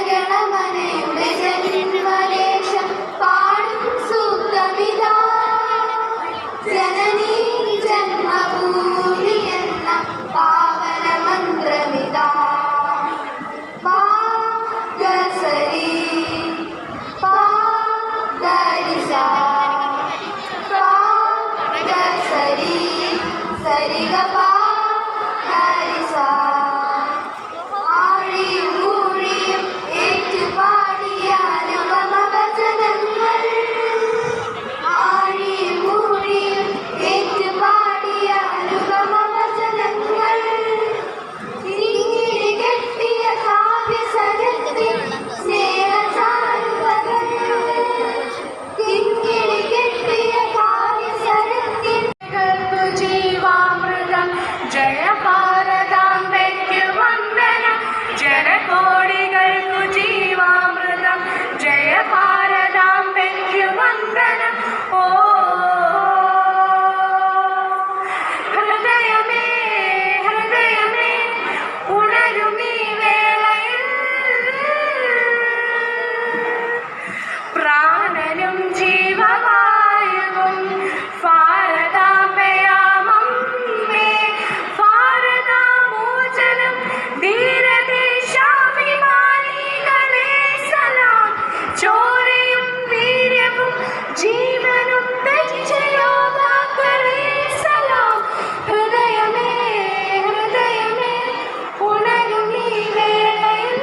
ജനഗണമനയുടെ ജന്മദേശം പാടും സൂക്തമിതാ. ജനനീ ജന്മഭൂമി എന്ന പാവന മന്ത്രമിതാ. പാഗസരി പാഗരിസാ പാഗസരി സരിഗപ ഹരിസാ. ആഴിയും മൂഴിയും ഏറ്റുപാടിയ അനുപമവചനങ്ങൾ. ആഴിയും മൂഴിയും ഏറ്റുപാടിയ അനുപമവചനങ്ങൾ. തിരിഞ്ഞിരി കെട്ടിയ കാവ്യസരത്തിൽ സ്നേഹസാരുവകൾ. തിരിഞ്ഞിരി കെട്ടിയ കാവ്യസരത്തിൽ ജീവാമൃതം ജയ ഭാരതാംബയ്ക്ക് വന്ദനം. ജനകോടികൾക്കു ജീവാമൃതം ജയ ഭാരതാംബയ്ക്ക് വന്ദനം. ഓ ഹൃദയമേ ഹൃദയമേ ഉണരുമീ വേളയിൽ. പ്രാണനും ജീവവായുവും ഭാരതാംബയാമമ്മേ. ഭാരതാമോചനം ധീരദേശാഭിമാനികളെ സലാം. ചോരയും വീര്യവും ജീവനും തെച്ച യോദ്ധാക്കളെ സലാം. ഹൃദയമേ ഹൃദയമേ ഉണരുമീ വേളയിൽ.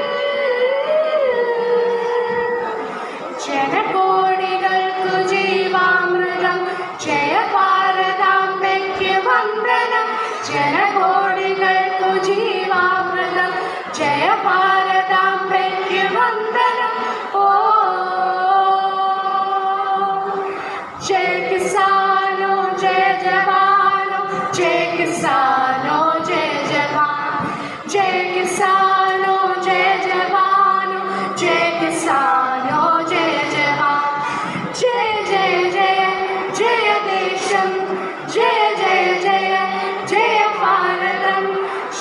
ജനകോടികൾക്കു ജീവാമൃതം ജയ ഭാരതാംബയ്ക്ക് വന്ദനം. ജനകോടികൾക്കു ജീവാമൃതം ജയ ഭാരതാംബയ്ക്ക് വന്ദനം. ഓ ജയ കിസാനോ ജയ ജവാനോ ജയ കിസാനോ ജയ ജവാൻ. ജയ കിസാനോ ജയ ജവാനോ ജയ കിസാനോ ജയ ജവാൻ. ജയ ജയ ജയ ജയ ദേശം ജയ ജയ ജയ ജയ ഭാരതം.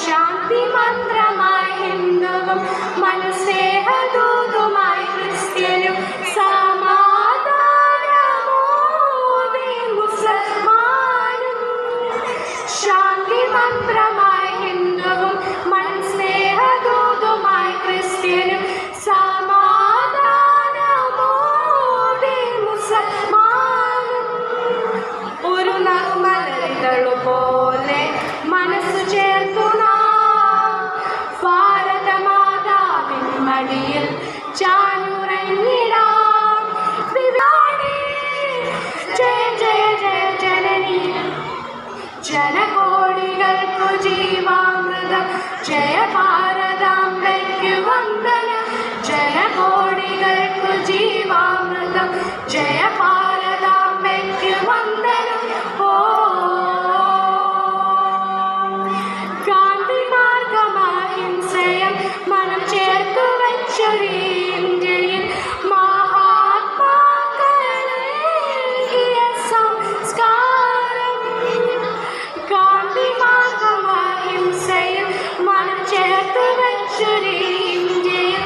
ശാന്തി മന്ത്രമായി ഹിന്ദുവും മനസ്നേഹദൂതുമായി ക്രിസ്ത്യനും സമാധാനമോദി മുസൽമാനും. ശാന്തി മന്ത്രമായി ഹിന്ദുവും മനസ്നേഹദൂതുമായി ക്രിസ്ത്യനും സമാധാനമോദി മുസൽമാനും. ഒരു നറുമലരിതളുപോലെ മനസ്സു ചേർത്തു നാം ഭാരതമാതാവിൻ മടിയിൽ ചാഞ്ഞുറങ്ങിടാം. വിവാണി ജയ ജയ ജയ ജനനി. ജനകോടികൾക്കു ജീവാമൃതം ജയ ഭാരതാംബയ്ക്ക് വന്ദനം. ജനകോടികൾക്കു ജീവാമൃതം ജയ ഭാരതാംബയ്ക്ക് വന്ദനം. ഓ ഗാന്ധി മാർഗമഹിംസയം മനം ചേർത്തു വച്ചൊരു ഇന്ത്യയിൽ മഹാത്മാക്കളേകിയ സംസ്കാരം. ഗാന്ധി മാർഗമഹിംസയം മനം ചേർത്തു വച്ചൊരു ഇന്ത്യയിൽ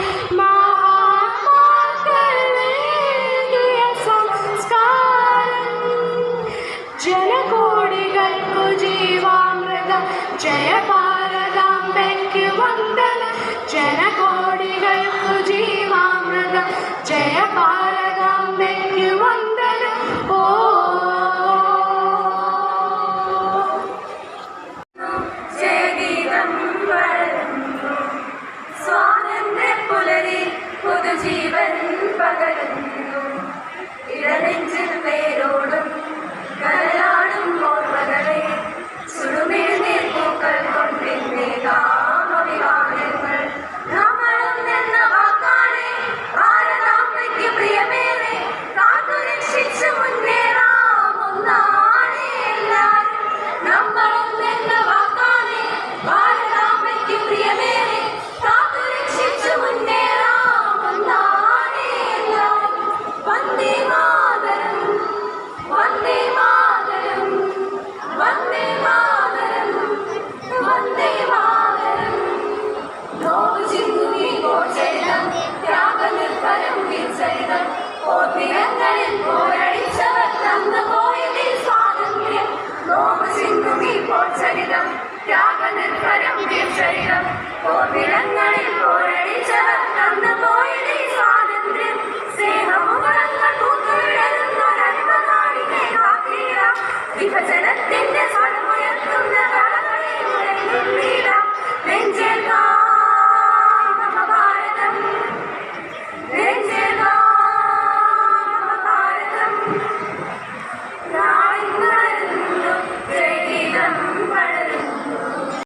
ഓർമ്മകളിൽ പോരടിച്ചവർ തന്നുപോയതിൽ സ്വാതന്ത്ര്യം നോമ സിന്ധുമി പോർച്ചരിതം ത്യാഗനിർഭരം ചരിതം